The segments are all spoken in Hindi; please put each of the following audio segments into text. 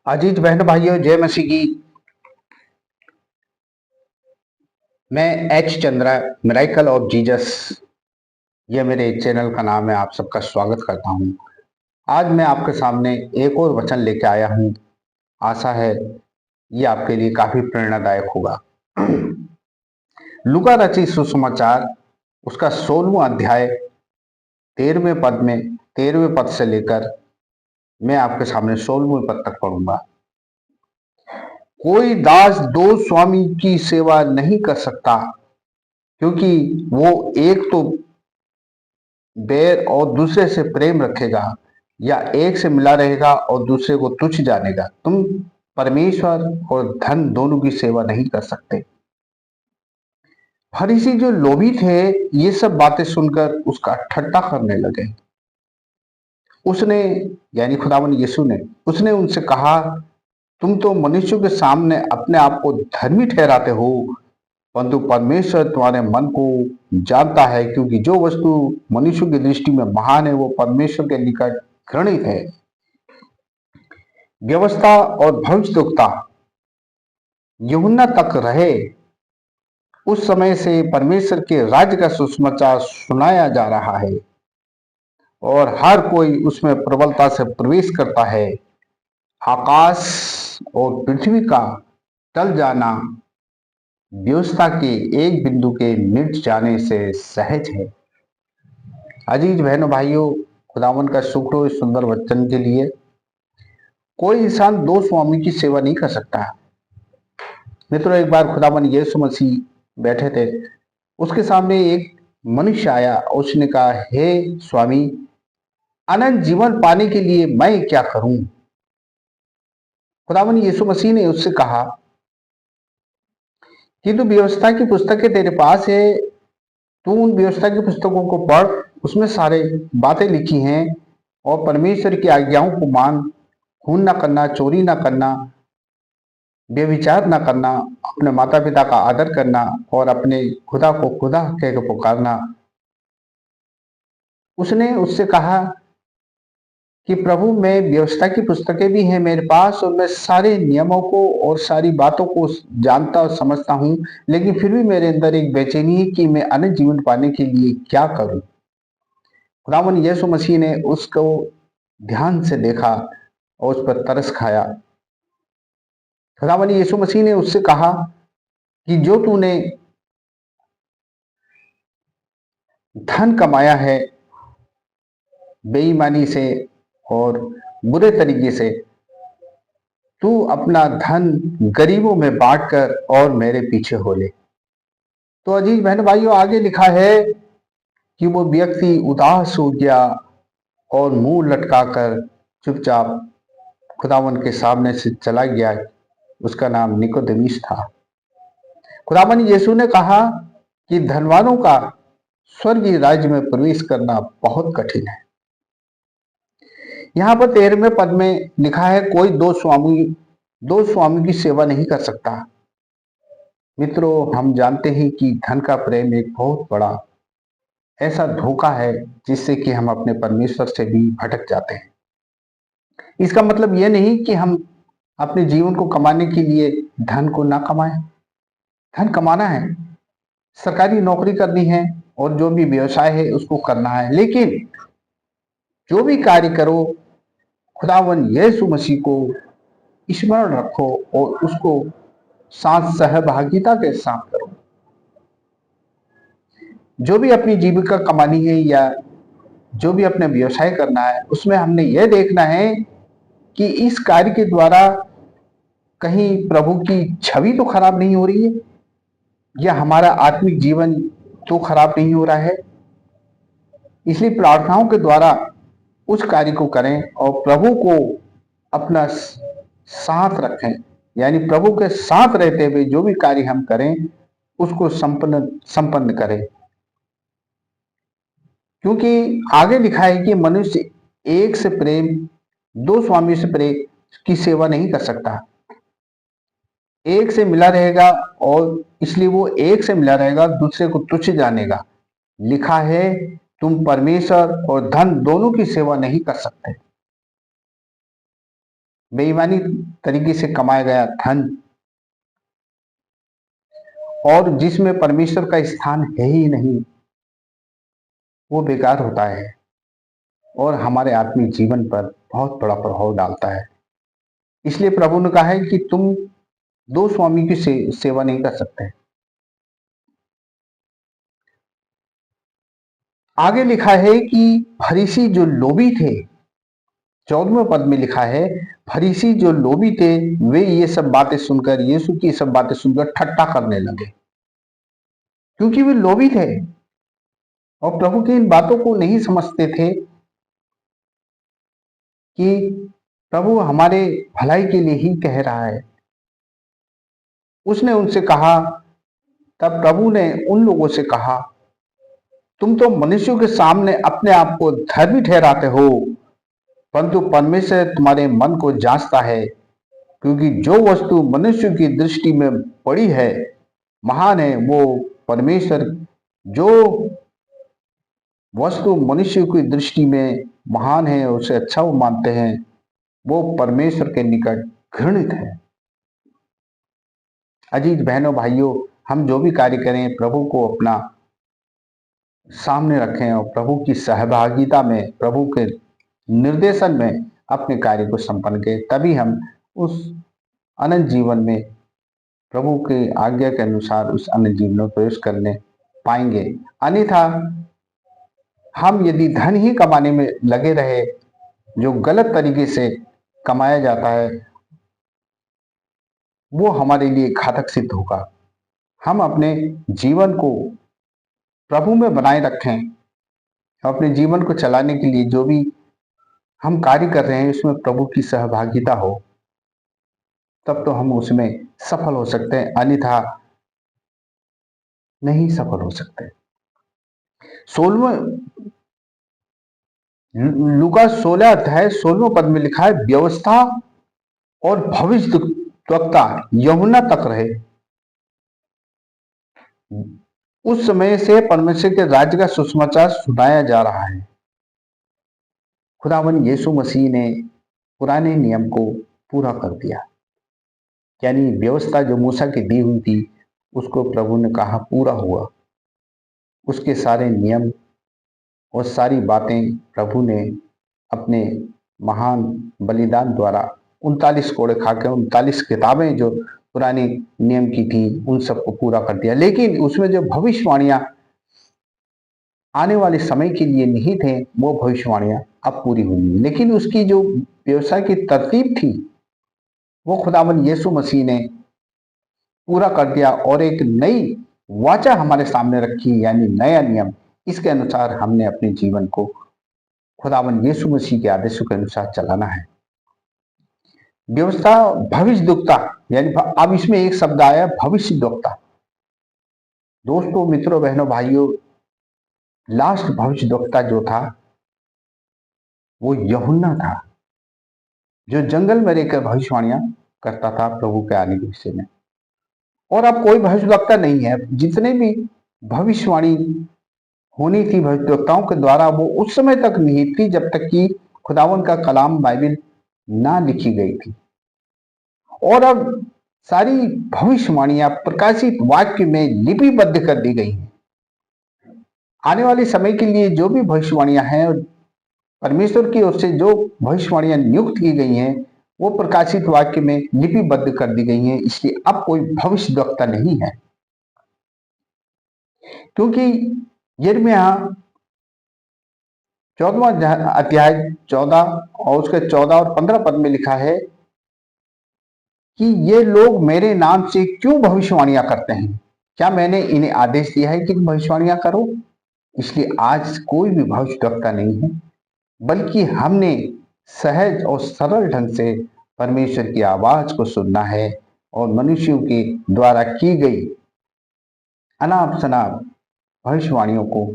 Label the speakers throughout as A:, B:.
A: अजीज बहन भाइयों, जय मसीह की। मैं H Chandra, miracle of Jesus, यह मेरे चैनल का नाम है। आप सबका स्वागत करता हूं। आज मैं आपके सामने एक और वचन लेके आया हूं। आशा है ये आपके लिए काफी प्रेरणादायक होगा। लूका रचित सुसमाचार, उसका 16वां अध्याय 13वें पद से लेकर मैं आपके सामने 16वें पद तक पढ़ूंगा। कोई दास दो स्वामी की सेवा नहीं कर सकता, क्योंकि वो एक तो बैर और दूसरे से प्रेम रखेगा, या एक से मिला रहेगा और दूसरे को तुच्छ जानेगा। तुम परमेश्वर और धन दोनों की सेवा नहीं कर सकते। फरीसी जो लोभी थे, ये सब बातें सुनकर उसका ठट्ठा करने लगे। उसने, यानी खुदावन यीशु ने, उसने उनसे कहा, तुम तो मनुष्यों के सामने अपने आप को धर्मी ठहराते हो, परंतु परमेश्वर तुम्हारे मन को जानता है, क्योंकि जो वस्तु मनुष्य की दृष्टि में महान है वो परमेश्वर के निकट घृणित है। व्यवस्था और भविष्यद्वक्ता यूहन्ना तक रहे, उस समय से परमेश्वर के राज्य का सुसमाचार सुनाया जा रहा है, और हर कोई उसमें प्रबलता से प्रवेश करता है। आकाश और पृथ्वी का टल जाना व्यवस्था के एक बिंदु के मिट जाने से सहज है। अजीज बहनों भाइयों, खुदावन का शुक्र हो इस सुंदर वचन के लिए। कोई इंसान दो स्वामी की सेवा नहीं कर सकता। मित्रों, एक बार खुदावन यीशु मसीह बैठे थे, उसके सामने एक मनुष्य आया। उसने कहा, हे स्वामी, अनंत जीवन पाने के लिए मैं क्या करूं? खुदावन यीशु मसीह ने उससे कहा कि तू व्यवस्था की पुस्तकें तेरे पास है, तू उन व्यवस्था की पुस्तकों को पढ़। उसमें सारे बातें लिखी हैं, और परमेश्वर की आज्ञाओं को मान। खून ना करना, चोरी ना करना, व्यभिचार ना करना, अपने माता पिता का आदर करना, और अपने खुदा को खुदा कह के पुकारना। उसने उससे कहा कि प्रभु, मैं व्यवस्था की पुस्तकें भी हैं मेरे पास, और मैं सारे नियमों को और सारी बातों को जानता और समझता हूँ, लेकिन फिर भी मेरे अंदर एक बेचैनी है कि मैं अनंत जीवन पाने के लिए क्या करूं? खुदावन यीशु मसीह ने उसको ध्यान से देखा और उस पर तरस खाया। खुदावन यीशु मसीह ने उससे कहा कि जो तूने धन कमाया है बेईमानी से और बुरे तरीके से, तू अपना धन गरीबों में बांटकर और मेरे पीछे हो ले। तो अजीज बहन भाइयों, आगे लिखा है कि वो व्यक्ति उदास हो गया और मुंह लटकाकर चुपचाप खुदावन के सामने से चला गया। उसका नाम निकोदेमुस था। खुदावन यीशु ने कहा कि धनवानों का स्वर्गीय राज्य में प्रवेश करना बहुत कठिन है। यहाँ पर 13वें पद में लिखा है, कोई दो स्वामी की सेवा नहीं कर सकता। मित्रों, हम जानते हैं कि धन का प्रेम एक बहुत बड़ा ऐसा धोखा है, जिससे कि हम अपने परमेश्वर से भी भटक जाते हैं। इसका मतलब यह नहीं कि हम अपने जीवन को कमाने के लिए धन को ना कमाएं। धन कमाना है, सरकारी नौकरी करनी है, और जो भी व्यवसाय है उसको करना है, लेकिन जो भी कार्य करो, खुदावन यीशु मसीह को स्मरण रखो और उसको साथ सहभागिता के साथ करो। जो भी अपनी जीविका कमानी है या जो भी अपने व्यवसाय करना है, उसमें हमने यह देखना है कि इस कार्य के द्वारा कहीं प्रभु की छवि तो खराब नहीं हो रही है, या हमारा आत्मिक जीवन तो खराब नहीं हो रहा है। इसलिए प्रार्थनाओं के द्वारा उस कार्य को करें और प्रभु को अपना साथ रखें, यानी प्रभु के साथ रहते हुए जो भी कार्य हम करें उसको संपन्न करें। क्योंकि आगे लिखा है कि मनुष्य एक से प्रेम, दो स्वामी से प्रेम की सेवा नहीं कर सकता। एक से मिला रहेगा, और इसलिए वो एक से मिला रहेगा, दूसरे को तुच्छ जानेगा। लिखा है, तुम परमेश्वर और धन दोनों की सेवा नहीं कर सकते। बेईमानी तरीके से कमाया गया धन और जिसमें परमेश्वर का स्थान है ही नहीं, वो बेकार होता है और हमारे आत्मिक जीवन पर बहुत बड़ा प्रभाव डालता है। इसलिए प्रभु ने कहा है कि तुम दो स्वामी की सेवा नहीं कर सकते। आगे लिखा है कि फरीसी जो लोभी थे, 14वें पद में लिखा है, फरीसी जो लोभी थे वे ये सब बातें सुनकर, यीशु की सब बातें सुनकर ठट्ठा करने लगे, क्योंकि वे लोभी थे और प्रभु की इन बातों को नहीं समझते थे कि प्रभु हमारे भलाई के लिए ही कह रहा है। उसने उनसे कहा, तब प्रभु ने उन लोगों से कहा, तुम तो मनुष्यों के सामने अपने आप को धर्मी ठहराते हो, परंतु परमेश्वर तुम्हारे मन को जांचता है, क्योंकि जो वस्तु मनुष्य की दृष्टि में बड़ी है, महान है, वो परमेश्वर जो वस्तु मनुष्य की दृष्टि में महान है, उसे अच्छा वो मानते हैं, वो परमेश्वर के निकट घृणित है। अजीज बहनों भाइयों, हम जो भी कार्य करें प्रभु को अपना सामने रखें और प्रभु की सहभागिता में, प्रभु के निर्देशन में अपने कार्य को संपन्न करें, तभी हम उस अनंत जीवन में प्रभु के आज्ञा के अनुसार उस अनंत जीवन में प्रवेश करने पाएंगे। अन्यथा हम यदि धन ही कमाने में लगे रहे, जो गलत तरीके से कमाया जाता है, वो हमारे लिए घातक सिद्ध होगा। हम अपने जीवन को प्रभु में बनाए रखें, अपने जीवन को चलाने के लिए जो भी हम कार्य कर रहे हैं उसमें प्रभु की सहभागिता हो, तब तो हम उसमें सफल हो सकते हैं, अन्यथा नहीं सफल हो सकते। 16 16 अध्याय 16 पद में लिखा है, व्यवस्था और भविष्यद्वक्ता यूहन्ना तक रहे। उस समय से परमेश्वर के राज्य का सुसमाचार सुनाया जा रहा है। खुदावन यीशु मसीह ने पुराने नियम को पूरा कर दिया, यानी व्यवस्था जो मूसा की दी हुई थी उसको प्रभु ने कहा पूरा हुआ। उसके सारे नियम और सारी बातें प्रभु ने अपने महान बलिदान द्वारा 39 कोड़े खाके 39 किताबें जो पुरानी नियम की थी उन सबको पूरा कर दिया। लेकिन उसमें जो भविष्यवाणियां आने वाले समय के लिए नहीं थे, वो भविष्यवाणियां अब पूरी हुई। लेकिन उसकी जो व्यवसाय की तरतीब थी वो खुदावन यीशु मसीह ने पूरा कर दिया और एक नई वाचा हमारे सामने रखी, यानी नया नियम। इसके अनुसार हमने अपने जीवन को खुदावन यीशु मसीह के आदेशों के अनुसार चलाना है। व्यवस्था भविष्यद्वक्ता, यानी अब इसमें एक शब्द आया भविष्यद्वक्ता। दोस्तों, मित्रों, बहनों, भाइयों, लास्ट भविष्यद्वक्ता जो था वो यूहन्ना था, जो जंगल में रहकर भविष्यवाणियां करता था प्रभु के आने के विषय में। और अब कोई भविष्यद्वक्ता नहीं है। जितने भी भविष्यवाणी होनी थी भविष्यद्वक्ताओं के द्वारा, वो उस समय तक नहीं थी जब तक कि खुदावन का कलाम बाइबल ना लिखी गई थी। और अब सारी भविष्यवाणियां प्रकाशित वाक्य में लिपिबद्ध कर दी गई हैं। आने वाले समय के लिए जो भी भविष्यवाणियां हैं, परमेश्वर की ओर से जो भविष्यवाणियां नियुक्त की गई हैं, वो प्रकाशित वाक्य में लिपिबद्ध कर दी गई हैं। इसलिए अब कोई भविष्यद्वक्ता नहीं है, क्योंकि यिर्मयाह 14वां अध्याय 14 और उसके 14 और 15 पद में लिखा है कि ये लोग मेरे नाम से क्यों भविष्यवाणियां करते हैं? क्या मैंने इन्हें आदेश दिया है कि तुम भविष्यवाणियां करो? इसलिए आज कोई भी भविष्यद्वक्ता नहीं है, बल्कि हमने सहज और सरल ढंग से परमेश्वर की आवाज को सुनना है और मनुष्यों के द्वारा की गई अनाप शनाप भविष्यवाणियों को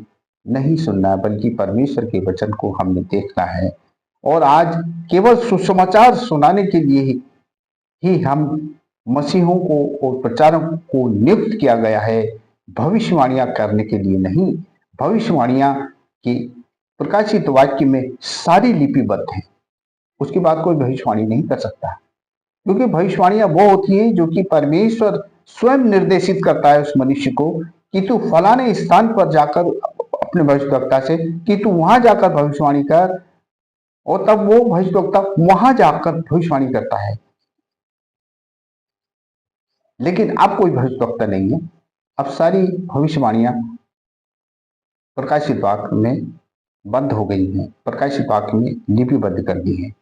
A: नहीं सुनना है, बल्कि परमेश्वर के वचन को हमने देखना है। और आज केवल सुसमाचार सुनाने के लिए ही हम मसीहों को और प्रचारकों को नियुक्त किया गया है, भविष्यवाणियां करने के लिए नहीं। भविष्यवाणियां की प्रकाशित वाक्य में सारी लिपिबद्ध है। उसकी बात कोई भविष्यवाणी नहीं कर सकता, क्योंकि भविष्यवाणियां वो होती हैं जो कि परमेश्वर स्वयं निर्देशित करता है उस मनुष्य को कि तू फलाने स्थान पर जाकर, अपने भविष्यवक्ता से, कि तू वहां जाकर भविष्यवाणी कर, और तब वो भविष्यवक्ता वहां जाकर भविष्यवाणी करता है। लेकिन अब कोई भविष्यवक्ता नहीं है, अब सारी भविष्यवाणियां प्रकाशित वाक्य में बंद हो गई हैं, प्रकाशित वाक्य में लिपिबद्ध कर दी हैं,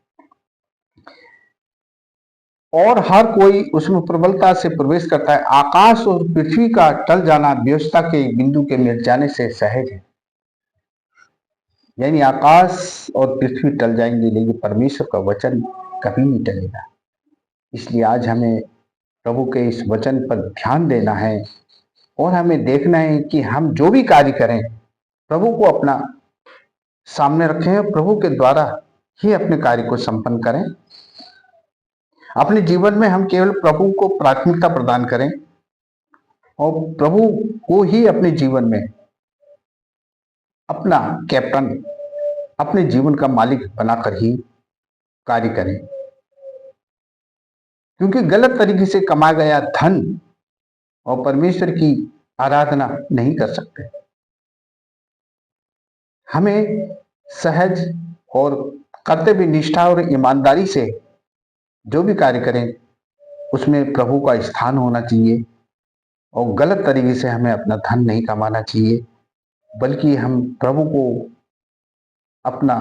A: और हर कोई उसमें प्रबलता से प्रवेश करता है। आकाश और पृथ्वी का टल जाना व्यवस्था के बिंदु के मिट जाने से सहज है। यानी आकाश और पृथ्वी टल जाएंगे, लेकिन परमेश्वर का वचन कभी नहीं टलेगा। इसलिए आज हमें प्रभु के इस वचन पर ध्यान देना है, और हमें देखना है कि हम जो भी कार्य करें प्रभु को अपना सामने रखें, और प्रभु के द्वारा ही अपने कार्य को संपन्न करें। अपने जीवन में हम केवल प्रभु को प्राथमिकता प्रदान करें, और प्रभु को ही अपने जीवन में अपना कैप्टन, अपने जीवन का मालिक बनाकर ही कार्य करें। क्योंकि गलत तरीके से कमाया गया धन और परमेश्वर की आराधना नहीं कर सकते। हमें सहज और कर्तव्य निष्ठा और ईमानदारी से जो भी कार्य करें उसमें प्रभु का स्थान होना चाहिए, और गलत तरीके से हमें अपना धन नहीं कमाना चाहिए, बल्कि हम प्रभु को अपना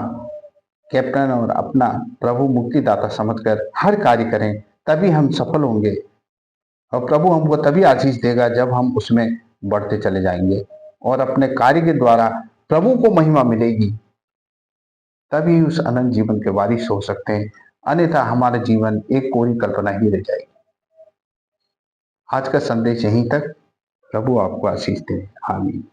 A: कैप्टन और अपना प्रभु मुक्तिदाता समझकर हर कार्य करें, तभी हम सफल होंगे, और प्रभु हमको तभी आशीष देगा जब हम उसमें बढ़ते चले जाएंगे, और अपने कार्य के द्वारा प्रभु को महिमा मिलेगी, तभी उस अनंत जीवन के वारिस हो सकते हैं। अन्यथा हमारा जीवन एक कोरी कल्पना ही रह जाएगी। आज का संदेश यहीं तक। प्रभु आपको आशीष दे। आमीन।